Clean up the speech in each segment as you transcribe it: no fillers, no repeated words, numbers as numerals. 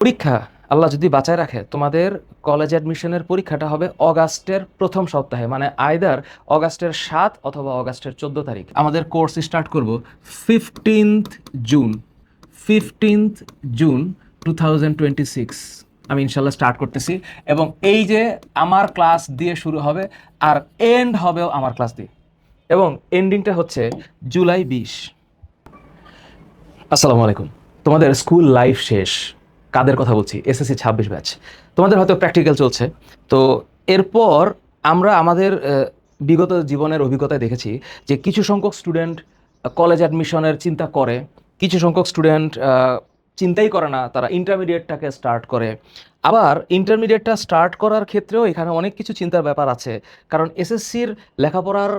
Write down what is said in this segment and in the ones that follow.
পরীক্ষা আল্লাহ যদি বাঁচায় রাখে, তোমাদের কলেজ অ্যাডমিশনের পরীক্ষাটা হবে অগাস্টের প্রথম সপ্তাহে, মানে আইদার অগাস্টের 7 অথবা অগাস্টের 14 তারিখ। আমাদের কোর্স স্টার্ট করব 15th জুন। 15th জুন 2026 আমি ইনশাল্লাহ স্টার্ট করতেছি। এবং এই যে আমার ক্লাস দিয়ে শুরু হবে আর এন্ড হবেও আমার ক্লাস দিয়ে, এবং এন্ডিংটা হচ্ছে জুলাই 20। আসসালামু আলাইকুম। তোমাদের স্কুল লাইফ শেষ। কাদের কথা বলছি? SSC 26 batch. তোমাদের হয়তো প্র্যাকটিক্যাল চলছে। তো এরপর আমরা আমাদের বিগত জীবনের অভিজ্ঞতায় দেখেছি যে কিছু সংখ্যক স্টুডেন্ট কলেজ অ্যাডমিশনের চিন্তা করে, কিছু সংখ্যক স্টুডেন্ট চিন্তাই করে না, তারা ইন্টারমিডিয়েটটাকে স্টার্ট করে। আবার ইন্টারমিডিয়েটটা স্টার্ট করার ক্ষেত্রেও এখানে অনেক কিছু চিন্তার ব্যাপার আছে। কারণ এসএসসির লেখাপড়ার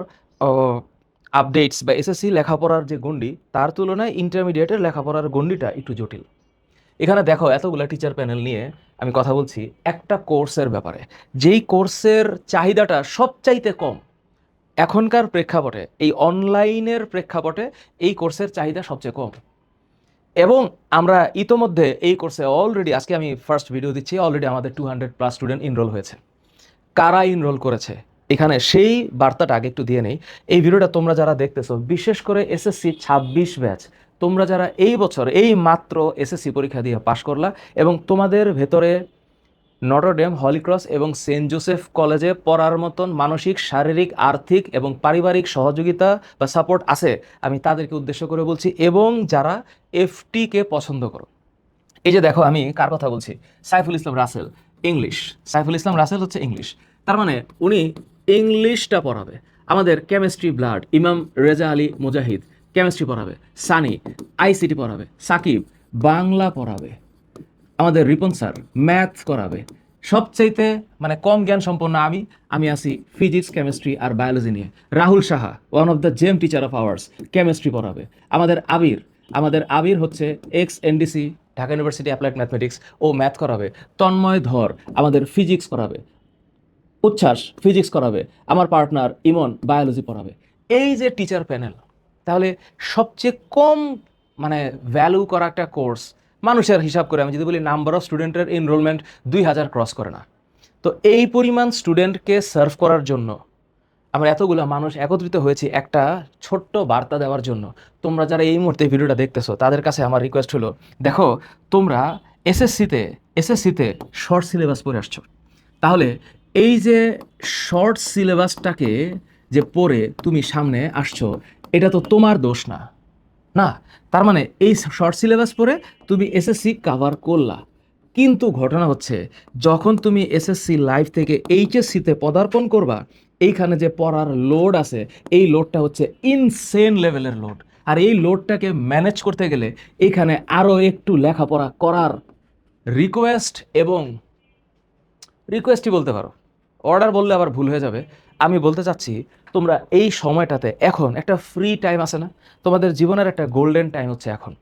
আপডেটস বা এসএসসি লেখাপড়ার যে গণ্ডি, তার তুলনায় ইন্টারমিডিয়েটের লেখাপড়ার গণ্ডিটা একটু জটিল। এখানে দেখো, এতগুলা টিচার প্যানেল নিয়ে আমি কথা বলছি একটা কোর্সের ব্যাপারে, যেই কোর্সের চাহিদাটা সবচাইতে কম। এখনকার প্রেক্ষাপটে, এই অনলাইনের প্রেক্ষাপটে এই কোর্সের চাহিদা সবচেয়ে কম। এবং আমরা ইতোমধ্যে এই কোর্সে অলরেডি, আজকে আমি ফার্স্ট ভিডিও দিচ্ছি, অলরেডি আমাদের 200+ স্টুডেন্ট ইনরোল হয়েছে। কারা ইনরোল করেছে এখানে সেই বার্তাটা আগে একটু দিয়ে নেই। এই ভিডিওটা তোমরা যারা দেখতেছো, বিশেষ করে এসএসসি 26 ব্যাচ, তোমরা যারা এই বছর এই মাত্র এসএসসি পরীক্ষা দিয়ে পাশ করলা এবং তোমাদের ভেতরে নটরডেম, হলিক্রস এবং সেন্ট জোসেফ কলেজে পড়ার মতন মানসিক, শারীরিক, আর্থিক এবং পারিবারিক সহযোগিতা বা সাপোর্ট আছে, আমি তাদেরকে উদ্দেশ্য করে বলছি। এবং যারা এফটিকে পছন্দ করো, এই যে দেখো আমি কার কথা বলছি, সাইফুল ইসলাম রাসেল, ইংলিশ। সাইফুল ইসলাম রাসেল হচ্ছে ইংলিশ, তার মানে উনি ইংলিশটা পড়াবে। আমাদের কেমিস্ট্রি ব্লাড, ইমাম রেজা আলী মুজাহিদ কেমিস্ট্রি পড়াবে। সানি আইসিটি পড়াবে। সাকিব বাংলা পড়াবে। আমাদের রিপন স্যার ম্যাথ করাবে। সবচাইতে মানে কম জ্ঞান সম্পন্ন আমি আমি আছি ফিজিক্স, কেমিস্ট্রি আর বায়োলজি নিয়ে। Rahul Saha, one of the gem teacher of ours, chemistry পড়াবে। আমাদের আবির হচ্ছে ex NDC, Dhaka university applied mathematics, ও ম্যাথ করাবে। তন্ময় ধর আমাদের ফিজিক্স করাবে। উচ্ছ্বাস ফিজিক্স করাবে। আমার পার্টনার ইমন বায়োলজি পড়াবে। এই যে টিচার প্যানেল, তাহলে সবচেয়ে কম মানে ভ্যালু করা একটা কোর্স, মানুষের হিসাব করে আমি যদি বলি নাম্বার অফ স্টুডেন্টের এনরোলমেন্ট 2000 ক্রস করে না। তো এই পরিমাণ স্টুডেন্টকে সার্ভ করার জন্য আমরা এতগুলো মানুষ একত্রিত হয়েছি একটা ছোট্ট বার্তা দেওয়ার জন্য। তোমরা যারা এই মুহূর্তে ভিডিওটা দেখতেছো, তাদের কাছে আমার রিকোয়েস্ট হলো, দেখো তোমরা এসএসসিতে শর্ট সিলেবাস পড়ে আসছো। তাহলে এই যে শর্ট সিলেবাসটাকে যে পড়ে তুমি সামনে আসছো, এটা তো তোমার দোষ না। না, তার মানে এই শর্ট সিলেবাস পড়ে তুমি এসএসসি কাভার করলা। কিন্তু ঘটনা হচ্ছে, যখন তুমি এসএসসি লাইফ থেকে এইচএসসিতে পদার্পণ করবা, এইখানে যে পড়ার লোড আছে, এই লোডটা হচ্ছে ইনসেন লেভেলের লোড। আর এই লোডটাকে ম্যানেজ করতে গেলে এইখানে আরও একটু লেখাপড়া করার রিকোয়েস্ট, এবং রিকোয়েস্টই বলতে পারো, অর্ডার বললে আবার ভুল হয়ে যাবে। আমি বলতে চাচ্ছি, তোমরা এই সময়টাতে এখন একটা ফ্রি টাইম আছে না, তোমাদের জীবনের একটা গোল্ডেন টাইম হচ্ছে এখন।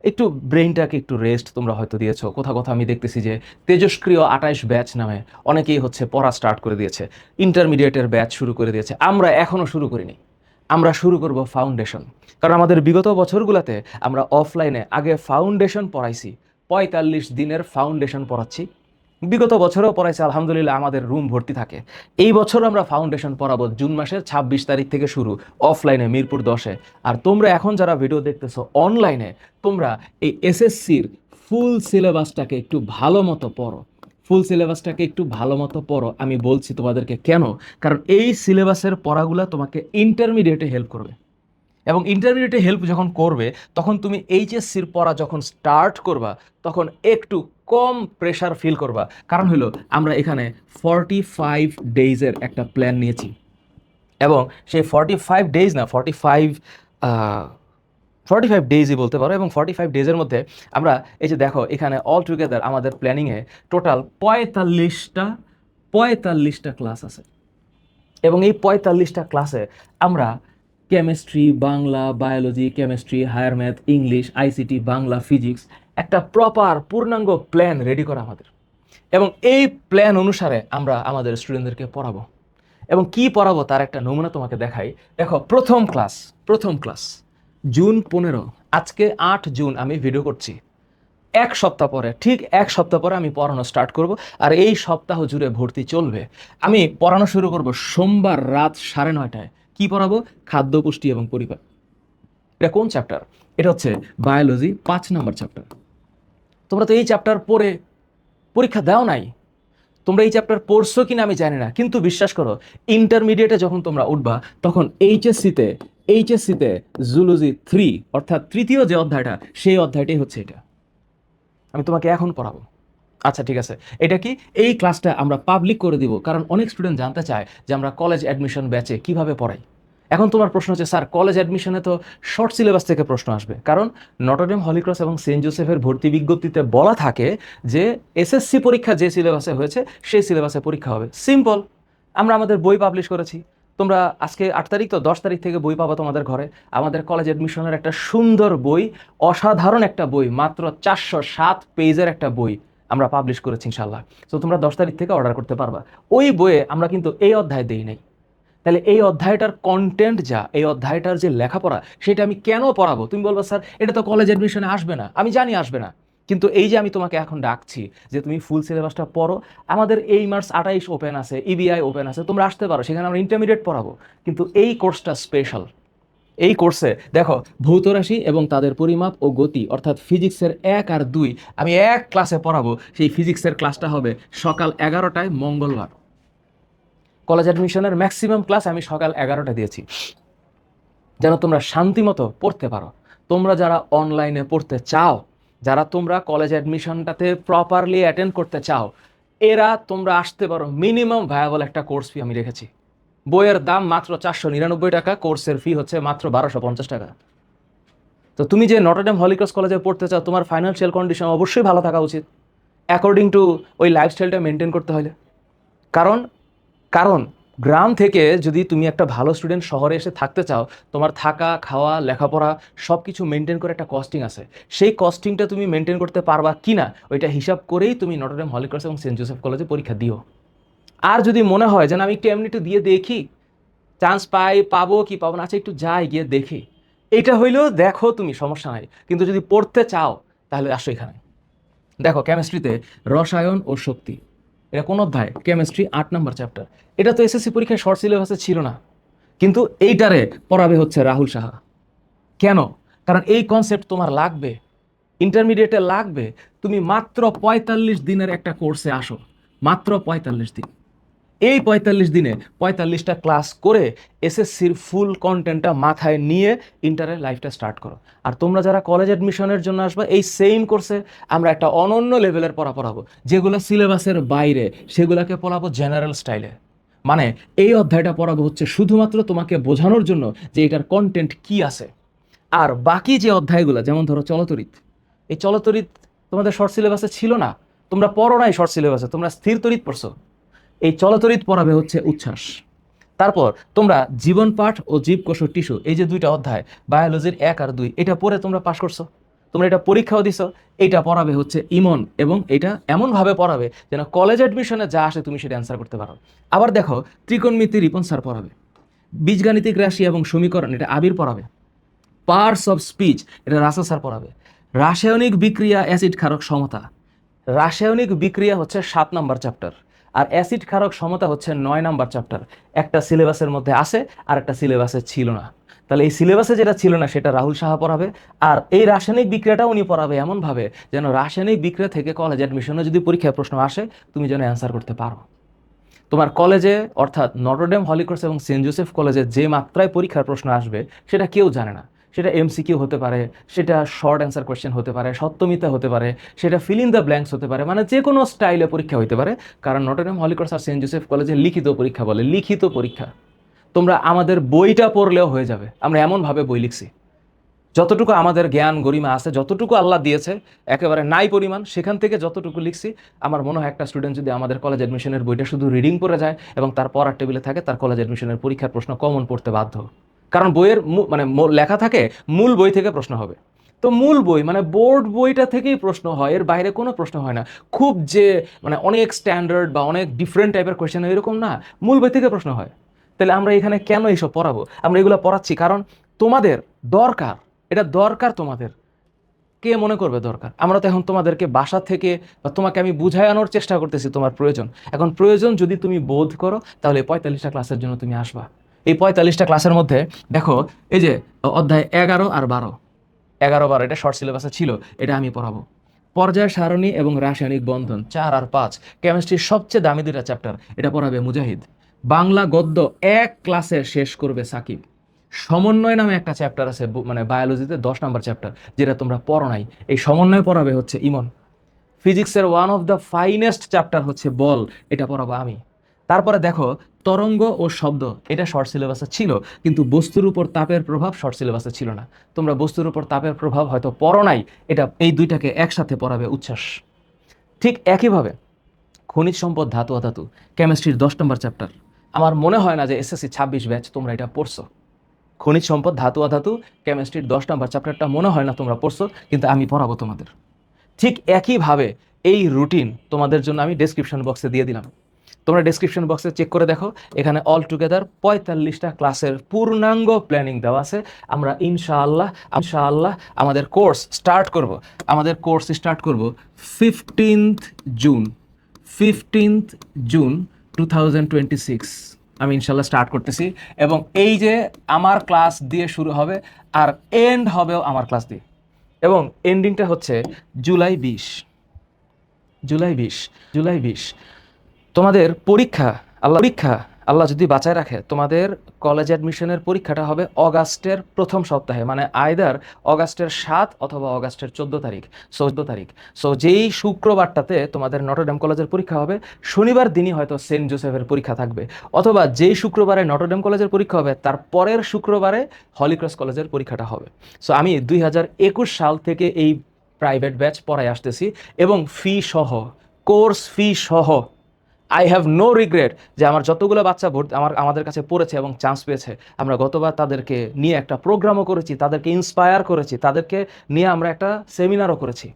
একটু ব্রেইনটাকে একটু রেস্ট তোমরা হয়তো দিয়েছো। কোথাও কোথাও আমি দেখতেছি যে তেজস্ক্রিয় 28 ব্যাচ নামে অনেকেই হচ্ছে পড়া স্টার্ট করে দিয়েছে, ইন্টারমিডিয়েটের ব্যাচ শুরু করে দিয়েছে। আমরা এখনও শুরু করিনি, আমরা শুরু করব ফাউন্ডেশন। কারণ আমাদের বিগত বছরগুলোতে আমরা অফলাইনে আগে ফাউন্ডেশন পড়াইছি, 45 দিনের ফাউন্ডেশন পড়াচ্ছি। বিগত বছরেও পড়াইছে, আলহামদুলিল্লাহ আমাদের রুম ভর্তি থাকে। এই বছর আমরা ফাউন্ডেশন পড়াবো জুন মাসের 26 তারিখ থেকে শুরু, অফলাইনে মিরপুর 10-এ। আর তোমরা এখন যারা ভিডিও দেখতেছো অনলাইনে, তোমরা এই এসএসসির ফুল সিলেবাসটাকে একটু ভালো মতো পড়ো। ফুল সিলেবাসটাকে একটু ভালো মতো পড়ো। আমি বলছি তোমাদেরকে কেন, কারণ এই সিলেবাসের পড়াগুলো তোমাকে ইন্টারমিডিয়েটে হেল্প করবে। এবং ইন্টারমিডিয়েটে হেল্প যখন করবে, তখন তুমি এইচএসসির পড়া যখন স্টার্ট করবা, তখন একটু কম প্রেশার ফিল করবা। কারণ হলো, আমরা এখানে 45 ডেইজের একটা প্ল্যান নিয়েছি। এবং সেই 45 ডেইজ না, 45 ডেইজই বলতে পারো। এবং 45 ডেজের মধ্যে আমরা, এই যে দেখো এখানে অল টুগেদার আমাদের প্ল্যানিংয়ে টোটাল 45টা ক্লাস আছে। এবং এই 45টা ক্লাসে আমরা chemistry, Bangla, biology, chemistry, higher math, English, ICT, Bangla, physics, একটা প্রপার পূর্ণাঙ্গ প্ল্যান রেডি করা আমাদের। এবং এই প্ল্যান অনুসারে আমরা আমাদের স্টুডেন্টদেরকে পড়াবো। এবং কি পড়াবো তার একটা নমুনা তোমাকে দেখাই। দেখো, প্রথম ক্লাস জুন 15, আজকে 8 জুন আমি ভিডিও করছি। এক সপ্তাহ পরে, ঠিক এক সপ্তাহ পরে আমি পড়ানো স্টার্ট করব। আর এই সপ্তাহ জুড়ে ভর্তি চলবে। আমি পড়ানো শুরু করব সোমবার রাত 9:30টায়। কি পড়াবো? খাদ্য, পুষ্টি এবং পরিপাক। এটা কোন চ্যাপ্টার? এটা হচ্ছে বায়োলজি 5 নম্বর চ্যাপ্টার। তোমরা তো এই চ্যাপ্টার পড়ে পরীক্ষা দাও নাই। তোমরা এই চ্যাপ্টার পড়ছো কিনা আমি জানি না, কিন্তু বিশ্বাস করো, ইন্টারমিডিয়েটে যখন তোমরা উঠবা তখন এইচএসসিতে জুলজি 3 অর্থাৎ তৃতীয় যে অধ্যায়টা, সেই অধ্যায়টাই হচ্ছে এটা। আমি তোমাকে এখন পড়াবো। আচ্ছা ঠিক আছে, এটা কি? এই ক্লাসটা আমরা পাবলিক করে দিব, কারণ অনেক স্টুডেন্ট জানতে চায় যে আমরা কলেজ অ্যাডমিশন ব্যাচে কিভাবে পড়াই। এখন তোমার প্রশ্ন হচ্ছে, স্যার কলেজ অ্যাডমিশনে তো শর্ট সিলেবাস থেকে প্রশ্ন আসবে, কারণ নটরডেম হলিক্রস এবং সেন্ট জোসেফের ভর্তি বিজ্ঞপ্তিতে বলা থাকে যে এসএসসি পরীক্ষা যে সিলেবাসে হয়েছে সেই সিলেবাসে পরীক্ষা হবে। সিম্পল। আমরা আমাদের বই পাবলিশ করেছি। তোমরা আজকে 8 তারিখ, তো 10 তারিখ থেকে বই পাবো তোমাদের ঘরে। আমাদের কলেজ অ্যাডমিশনের একটা সুন্দর বই, অসাধারণ একটা বই, মাত্র 407 পেজের একটা বই আমরা পাবলিশ করেছি ইনশাল্লাহ। তো তোমরা 10 তারিখ থেকে অর্ডার করতে পারবা। ওই বইয়ে আমরা কিন্তু এই অধ্যায় দেই নাই। তাহলে এই অধ্যায়টার কন্টেন্ট যা, এই অধ্যায়টার যে লেখাপড়া, সেটা আমি কেন পড়াবো? তুমি বলবো স্যার এটা তো কলেজ অ্যাডমিশনে আসবে না। আমি জানি আসবে না, কিন্তু এই যে আমি তোমাকে এখন ডাকছি যে তুমি ফুল সিলেবাসটা পড়ো। আমাদের এই মার্চ 28 ওপেন আছে, ইবিআই ওপেন আছে, তোমরা আসতে পারো, সেখানে আমরা ইন্টারমিডিয়েট পড়াবো। কিন্তু এই কোর্সটা স্পেশাল। এই কোর্সে দেখো, ভৌত রাশি এবং তাদের পরিমাপ ও গতি অর্থাৎ ফিজিক্সের 1 আর 2 আমি এক ক্লাসে পড়াবো। সেই ফিজিক্সের ক্লাসটা হবে সকাল 11টায় মঙ্গলবার। কলেজ অ্যাডমিশনের ম্যাক্সিমাম ক্লাস আমি সকাল 11টা দিয়েছি, যেন তোমরা শান্তিমতো পড়তে পারো। তোমরা যারা অনলাইনে পড়তে চাও, যারা তোমরা কলেজ অ্যাডমিশনটাতে প্রপারলি অ্যাটেন্ড করতে চাও, এরা তোমরা আসতে পারো। মিনিমাম ভায়াবল একটা কোর্স ফি আমি রেখেছি। বইয়ের দাম মাত্র 499 টাকা, কোর্সের ফি হচ্ছে মাত্র 1250 টাকা। তো তুমি যে নটরডেম হলিক্রস কলেজে পড়তে চাও, তোমার ফাইন্যান্সিয়াল কন্ডিশন অবশ্যই ভালো থাকা উচিত, অ্যাকর্ডিং টু ওই লাইফস্টাইলটা মেনটেন করতে হলে। কারণ কারণ গ্রাম থেকে যদি তুমি একটা ভালো স্টুডেন্ট শহরে এসে থাকতে চাও, তোমার থাকা, খাওয়া, লেখাপড়া সব কিছু মেনটেন করে একটা কস্টিং আছে। সেই কস্টিংটা তুমি মেনটেন করতে পারবা কি না, ওইটা হিসাব করেই তুমি নটরডেম হলিক্রস এবং সেন্ট জোসেফ কলেজে পরীক্ষা দিও। আর যদি মনে হয় যে না, আমি একটু এমনি একটু দিয়ে দেখি, চান্স পাবো কি পাবো না, আচ্ছা একটু যাই গিয়ে দেখি, এটা হইলেও দেখো তুমি, সমস্যা নাই। কিন্তু যদি পড়তে চাও তাহলে আসো এখানে। দেখো, কেমিস্ট্রিতে রসায়ন ও শক্তি, এটা কোন অধ্যায়? কেমিস্ট্রি 8 নম্বর চ্যাপ্টার। এটা তো এসএসসি পরীক্ষায় শর্ট সিলেবাসে ছিল না, কিন্তু এইটারে পড়াবে হচ্ছে রাহুল সাহা। কেন? কারণ এই কনসেপ্ট তোমার লাগবে, ইন্টারমিডিয়েটে লাগবে। তুমি মাত্র 45 দিনের একটা কোর্সে আসো, মাত্র 45 দিন। এই 45 দিনে 45টা ক্লাস করে এসএসসির ফুল কন্টেন্টটা মাথায় নিয়ে ইন্টারের লাইফটা স্টার্ট করো। আর তোমরা যারা কলেজ অ্যাডমিশনের জন্য আসবে, এই সেম কোর্সে আমরা একটা অনন্য লেভেলের পড়াবো। যেগুলো সিলেবাসের বাইরে সেগুলোকে পড়াবো জেনারেল স্টাইলে। মানে এই অধ্যায়টা পড়াবো হচ্ছে শুধুমাত্র তোমাকে বোঝানোর জন্য যে এটার কন্টেন্ট কি আছে। আর বাকি যে অধ্যায়গুলো, যেমন ধরো চলতরিৎ, এই চলতরিৎ তোমাদের শর্ট সিলেবাসে ছিল না, তোমরা পড়ো নাই শর্ট সিলেবাসে, তোমরা স্থির তরিৎ পড়ছো। এই চলতরিৎ পড়াবে হচ্ছে উচ্ছ্বাস। তারপর তোমরা জীবন পাঠ ও জীবকোষ ও টিস্যু, এই যে 2টা অধ্যায়, বায়োলজির 1 আর 2, এটা পড়ে তোমরা পাশ করছো, তোমরা এটা পরীক্ষাও দিছো। এটা পড়াবে হচ্ছে ইমন, এবং এটা এমনভাবে পড়াবে যেন কলেজ অ্যাডমিশনে যা আসে তুমি সেটা অ্যান্সার করতে পারো। আবার দেখো, ত্রিকোণমিতি রিপন স্যার পড়াবে। বীজগাণিতিক রাশি এবং সমীকরণ, এটা আবির পড়াবে। পার্টস অফ স্পিচ, এটা রাসেল স্যার পড়াবে। রাসায়নিক বিক্রিয়া, অ্যাসিড ক্ষারক সমতা, রাসায়নিক বিক্রিয়া হচ্ছে 7 নম্বর চ্যাপ্টার, আর অ্যাসিড ক্ষারক সমতা হচ্ছে 9 নম্বর চ্যাপ্টার। একটা সিলেবাসের মধ্যে আছে আর একটা সিলেবাসে ছিল না। তাহলে এই সিলেবাসে যেটা ছিল না সেটা রাহুল সাহা পড়াবে। আর এই রাসায়নিক বিক্রিয়াটা উনি পড়াবে এমনভাবে যেন রাসায়নিক বিক্রিয়া থেকে কলেজ অ্যাডমিশনে যদি পরীক্ষায় প্রশ্ন আসে তুমি যেন অ্যান্সার করতে পারো। তোমার কলেজে অর্থাৎ নটরডেম হলিক্রস এবং সেন্ট জোসেফ কলেজে যে মাত্রায় পরীক্ষার প্রশ্ন আসবে সেটা কেউ জানে না। সেটা এমসিকিউ হতে পারে, সেটা শর্ট অ্যান্সার কোয়েশ্চেন হতে পারে, সত্যমিথ্যা হতে পারে, সেটা ফিল ইন দ্য ব্ল্যাঙ্কস হতে পারে, মানে যে কোনো স্টাইলে পরীক্ষা হতে পারে। কারণ নটরডেম হলিক্রস আর সেন্ট জোসেফ কলেজে লিখিত পরীক্ষা বলে, লিখিত পরীক্ষা। তোমরা আমাদের বইটা পড়লেও হয়ে যাবে, আমরা এমনভাবে বই লিখছি, যতটুকু আমাদের জ্ঞান গরিমা আছে, যতটুকু আল্লাহ দিয়েছে একেবারে নাই পরিমাণ, সেখান থেকে যতটুকু লিখছি, আমার মনে হয় একটা স্টুডেন্ট যদি আমাদের কলেজ অ্যাডমিশনের বইটা শুধু রিডিং করে যায় এবং তার পড়ার টেবিলে থাকে, তার কলেজ অ্যাডমিশনের পরীক্ষার প্রশ্ন কমন পড়তে বাধ্য। কারণ বইয়ের মানে লেখা থাকে মূল বই থেকে প্রশ্ন হবে। তো মূল বই মানে বোর্ড বইটা থেকেই প্রশ্ন হয়, এর বাইরে কোনো প্রশ্ন হয় না। খুব যে মানে অনেক স্ট্যান্ডার্ড বা অনেক ডিফারেন্ট টাইপের কোয়েশ্চেন এরকম না, মূল বই থেকে প্রশ্ন হয়। তাহলে আমরা এখানে কেন এইসব পড়াবো? আমরা এগুলো পড়াচ্ছি কারণ তোমাদের দরকার, এটা দরকার তোমাদের। কে মনে করবে দরকার? আমরা তো এখন তোমাদেরকে বাসা থেকে বা তোমাকে আমি বুঝায় আনোর চেষ্টা করতেছি তোমার প্রয়োজন। এখন প্রয়োজন যদি তুমি বোধ করো তাহলে 45টা ক্লাসের জন্য তুমি আসবা। এই 45টা ক্লাসের মধ্যে দেখো এই যে অধ্যায় 11 আর 12, 11-12 এটা শর্ট সিলেবাসে ছিল, এটা আমি পড়াবো। পর্যায় সারণী এবং রাসায়নিক বন্ধন 4 আর 5, কেমিস্ট্রির সবচেয়ে দামি দুইটা চ্যাপ্টার, এটা পড়াবে মুজাহিদ। বাংলা গদ্য এক ক্লাসে শেষ করবে সাকিব। সমন্বয় নামে একটা চ্যাপ্টার আছে মানে বায়োলজিতে 10 নম্বর চ্যাপ্টার, যেটা তোমরা পড়ো নাই, এই সমন্বয় পড়াবে হচ্ছে ইমন। ফিজিক্সের one of the finest chapter হচ্ছে বল, এটা পড়াবো আমি। তারপরে দেখো তরঙ্গ ও শব্দ, এটা শর্ট সিলেবাসে ছিল, কিন্তু বস্তুর উপর তাপের প্রভাব শর্ট সিলেবাসে ছিল না। তোমরা বস্তুর উপর তাপের প্রভাব হয়তো পড়ো নাই, এটা এই দুইটাকে একসাথে পড়াবে উচ্ছ্বাস। ঠিক একইভাবে খনিজ সম্পদ, ধাতু অধাতু, কেমিস্ট্রির 10 নম্বর চ্যাপ্টার। আমার মনে হয় না যে এসএসসি 26 ব্যাচ তোমরা এটা পড়ছো। খনিজ সম্পদ, ধাতু অধাতু, কেমিস্ট্রির 10 নম্বর চ্যাপ্টারটা মনে হয় না তোমরা পড়ছো, কিন্তু আমি পড়াবো তোমাদের। ঠিক একইভাবে এই রুটিন তোমাদের জন্য আমি ডেসক্রিপশন বক্সে দিয়ে দিলাম। তোমরা ডেসক্রিপশন বক্সে চেক করে দেখো, এখানে অল টুগেদার 45টা ক্লাসের পূর্ণাঙ্গ প্ল্যানিং দেওয়া আছে। আমরা ইনশাআল্লাহ আমাদের কোর্স স্টার্ট করব। 15th জুন 2026 আমি ইনশাআল্লাহ স্টার্ট করতেছি। এবং এই যে আমার ক্লাস দিয়ে শুরু হবে আর এন্ড হবেও আমার ক্লাস দিয়ে, এবং এন্ডিংটা হচ্ছে জুলাই 20 তোমাদের পরীক্ষা, আল্লাহ যদি বাঁচায় রাখে, তোমাদের কলেজ অ্যাডমিশনের পরীক্ষাটা হবে অগাস্টের প্রথম সপ্তাহে, মানে আইদার অগাস্টের 7 অথবা অগাস্টের 14 তারিখ। সো যেই শুক্রবারটাতে তোমাদের নটরডেম কলেজের পরীক্ষা হবে, শনিবার দিনই হয়তো সেন্ট জোসেফের পরীক্ষা থাকবে, অথবা যেই শুক্রবারে নটরডেম কলেজের পরীক্ষা হবে তার পরের শুক্রবারে হলিক্রস কলেজের পরীক্ষাটা হবে। সো আমি 2021 সাল থেকে এই প্রাইভেট ব্যাচ পড়ায় আসতেছি, এবং ফি সহ, কোর্স ফি সহ। আই হ্যাভ নো রিগ্রেট যে আমার যতগুলো বাচ্চা আমাদের কাছে পড়েছে এবং চান্স পেয়েছে, আমরা গতবার তাদেরকে নিয়ে একটা প্রোগ্রামও করেছি, তাদেরকে ইন্সপায়ার করেছি, তাদেরকে নিয়ে আমরা একটা সেমিনারও করেছি।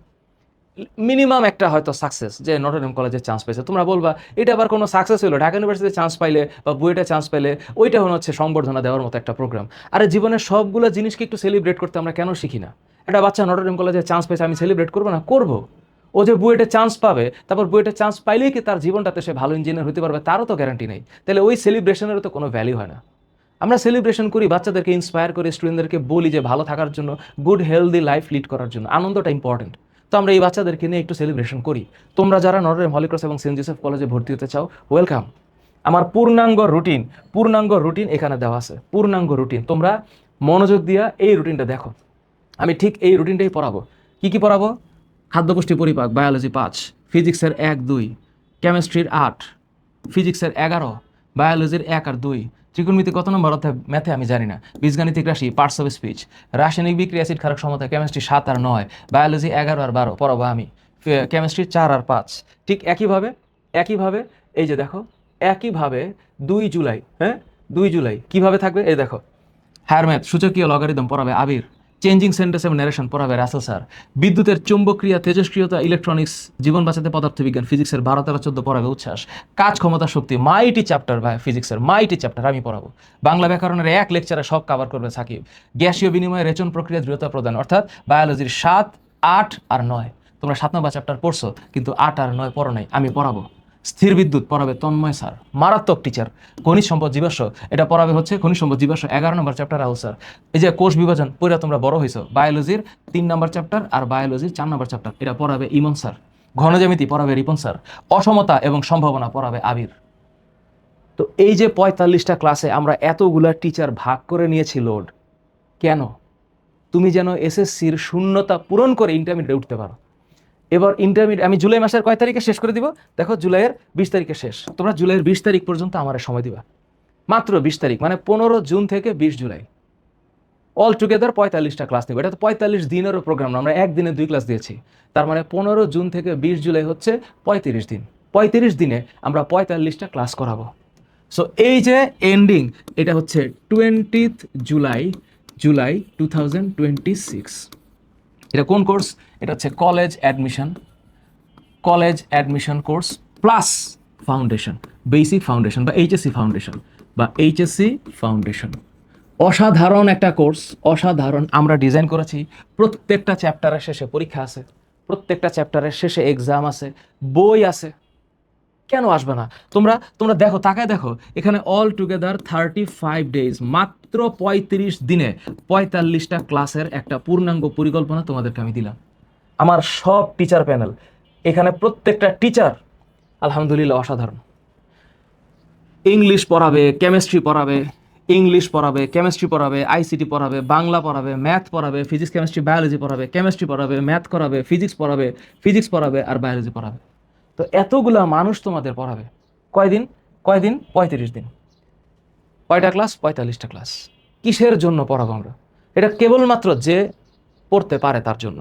মিনিমাম একটা হয়তো সাকসেস যে নটরডেম কলেজে চান্স পেয়েছে। তোমরা বলবা এটা আবার কোনো সাকসেস হলো? ঢাকা ইউনিভার্সিটিতে চান্স পাইলে বা বুয়েটে চান্স পেলে ওইটা হচ্ছে সংবর্ধনা দেওয়ার মতো একটা প্রোগ্রাম। আরে জীবনের সবগুলো জিনিসকে একটু সেলিব্রেট করতে আমরা কেন শিখি না? একটা বাচ্চা নটরডেম কলেজে চান্স পেয়েছে, আমি সেলিব্রেট করবো না? করবো। ও যে বুয়েটে চান্স পাবে, তারপর বুয়েটে চান্স পাইলেই কি তার জীবনটাতে সে ভালো ইঞ্জিনিয়ার হতে পারবে? তারও তো গ্যারান্টি নেই। তাহলে ওই সেলিব্রেশনেরও তো কোনো ভ্যালু হয় না। আমরা সেলিব্রেশন করি, বাচ্চাদেরকে ইন্সপায়ার করি, স্টুডেন্টদেরকে বলি যে ভালো থাকার জন্য, গুড হেলদি লাইফ লিড করার জন্য আনন্দটা ইম্পর্টেন্ট। তো আমরা এই বাচ্চাদেরকে নিয়ে একটু সেলিব্রেশন করি। তোমরা যারা নটরডেম, হলিক্রস এবং সেন্ট জোসেফ কলেজে ভর্তি হতে চাও, ওয়েলকাম। আমার পূর্ণাঙ্গ রুটিন এখানে দেওয়া আছে, পূর্ণাঙ্গ রুটিন। তোমরা মনোযোগ দিয়া এই রুটিনটা দেখো। আমি ঠিক এই রুটিনটাই পড়াবো। কি পড়াবো? খাদ্যপুষ্টি পরিপাক, বায়োলজি 5, ফিজিক্সের 1-2, কেমিস্ট্রির 8, ফিজিক্সের 11, বায়োলজির 1 আর 2, ত্রিকোণমিতি কত নম্বর অধ্যায় ম্যাথে আমি জানি না, বীজগাণিতিক রাশি, পার্টস অফ স্পিচ, রাসায়নিক বিক্রিয়া, অ্যাসিড ক্ষারক সমতা, কেমিস্ট্রি 7 আর 9, বায়োলজি 11 আর 12 পড়াবো আমি, কেমিস্ট্রি 4 আর 5। ঠিক একইভাবে এই যে দেখো, একইভাবে 2 জুলাই, 2 জুলাই কিভাবে থাকবে এই দেখো। হায়ার ম্যাথ, সূচকীয় লগারিদম পড়াবে আবির। চেঞ্জিং সেন্টেন্স এবং ন্যারেশন পড়াবে রাসেল স্যার। বিদ্যুতের চৌম্বকক্রিয়া, তেজস্ক্রিয়তা, ইলেকট্রনিক্স, জীবন বাঁচাতে পদার্থবিজ্ঞান, ফিজিক্সের 12, 13, 14 পড়াবে উচ্ছ্বাস। কাজ, ক্ষমতা, শক্তি, মাইটি চ্যাপ্টার ভাই, ফিজিক্সের মাইটি চ্যাপ্টার আমি পড়াবো। বাংলা ব্যাকরণের 1 লেকচারে সব কভার করবে সাকিব। গ্যাসীয় বিনিময়ে রেচন প্রক্রিয়া, দৃঢ়তা প্রদান, অর্থাৎ বায়োলজির 7, 8 আর 9। তোমরা 7 নম্বর চ্যাপ্টার পড়ছো, কিন্তু 8 আর 9 পড়ো নাই, আমি পড়াবো। স্থির বিদ্যুৎ পড়াবে তন্ময় স্যার, মারাত্মক টিচার। খনিজ সম্পদ জীবাশ্ম, এটা পড়াবে হচ্ছে খনিজ সম্পদ জীবাশ্ম 11 নম্বর চ্যাপ্টার রাহুল স্যার। এই যে কোষ বিভাজন পড়া তোমরা বড় হয়েছো, বায়োলজির 3 নম্বর চ্যাপ্টার আর বায়োলজির 4 নম্বর চ্যাপ্টার, এটা পড়াবে ইমন স্যার। ঘনজ্যামিতি পড়াবে রিপন স্যার। অসমতা এবং সম্ভাবনা পড়াবে আবির। তো এই যে 45টা ক্লাসে আমরা এতগুলা টিচার ভাগ করে নিয়েছি লোড, কেন? তুমি যেন এসএসসির শূন্যতা পূরণ করে ইন্টারমিডিয়েটে উঠতে পারো। এবার ইন্টারমিডিয়েট আমি জুলাই মাসের কয় তারিখে শেষ করে দিব? দেখো জুলাইয়ের 20 তারিখে শেষ। তোমরা জুলাইয়ের 20 তারিখ পর্যন্ত আমার সময় দিবা, মাত্র 20 তারিখ, মানে 15 জুন থেকে 20 জুলাই অল টুগেদার 45টা ক্লাস নেব। এটা তো 45 দিনেরও প্রোগ্রাম না, আমরা একদিনে 2 ক্লাস দিয়েছি। তার মানে 15 জুন থেকে 20 জুলাই হচ্ছে 35 দিন। 35 দিনে আমরা 45টা ক্লাস করাবো। সো এই যে এন্ডিং, এটা হচ্ছে 20th জুলাই 2026। এটা কোন কোর্স? এটা হচ্ছে college admission course plus foundation, basic foundation বা এইচএসসি ফাউন্ডেশন অসাধারণ একটা কোর্স, অসাধারণ। আমরা ডিজাইন করেছি, প্রত্যেকটা চ্যাপ্টারের শেষে পরীক্ষা আছে, প্রত্যেকটা চ্যাপ্টারের শেষে এক্সাম আছে, বই আছে। কেন আসবে না? তোমরা তোমরা দেখো, তাকায় দেখো, এখানে অল টুগেদার 35 ডেজ, মাত্র 35 দিনে 45টা ক্লাসের একটা পূর্ণাঙ্গ পরিকল্পনা তোমাদেরকে আমি দিলাম। আমার সব টিচার প্যানেল, এখানে প্রত্যেকটা টিচার আলহামদুলিল্লাহ অসাধারণ। ইংলিশ পড়াবে, কেমিস্ট্রি পড়াবে, ইংলিশ পড়াবে, কেমিস্ট্রি পড়াবে, আইসিটি পড়াবে, বাংলা পড়াবে, ম্যাথ পড়াবে, ফিজিক্স কেমিস্ট্রি বায়োলজি পড়াবে, কেমিস্ট্রি পড়াবে, ম্যাথ করাবে, ফিজিক্স পড়াবে আর বায়োলজি পড়াবে। তো এতগুলা মানুষ তোমাদের পড়াবে কয়দিন? কয়দিন? 35 দিন। কয়টা ক্লাস? 45টা ক্লাস। কিসের জন্য পড়াবো আমরা? এটা কেবলমাত্র যে পড়তে পারে তার জন্য,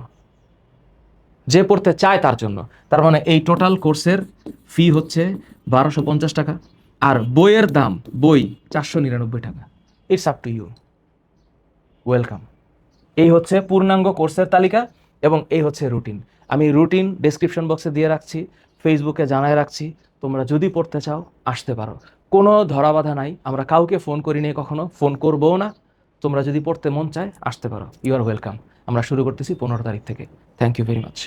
যে পড়তে চায় তার জন্য। তার মানে এই টোটাল কোর্সের ফি হচ্ছে 1250 টাকা, আর বইয়ের দাম, বই 499 টাকা। It's up to you. Welcome. এই হচ্ছে পূর্ণাঙ্গ কোর্সের তালিকা এবং এই হচ্ছে রুটিন। আমি রুটিন ডেসক্রিপশন বক্সে দিয়ে রাখছি, ফেসবুকে জানায় রাখছি। তোমরা যদি পড়তে চাও আসতে পারো, কোনো ধরাবাধা নাই। আমরা কাউকে ফোন করি নিয়ে, কখনো ফোন করবও না। তোমরা যদি পড়তে মন চায় আসতে পারো, ইউ আর ওয়েলকাম। আমরা শুরু করতেছি 15 তারিখ থেকে। Thank you very much.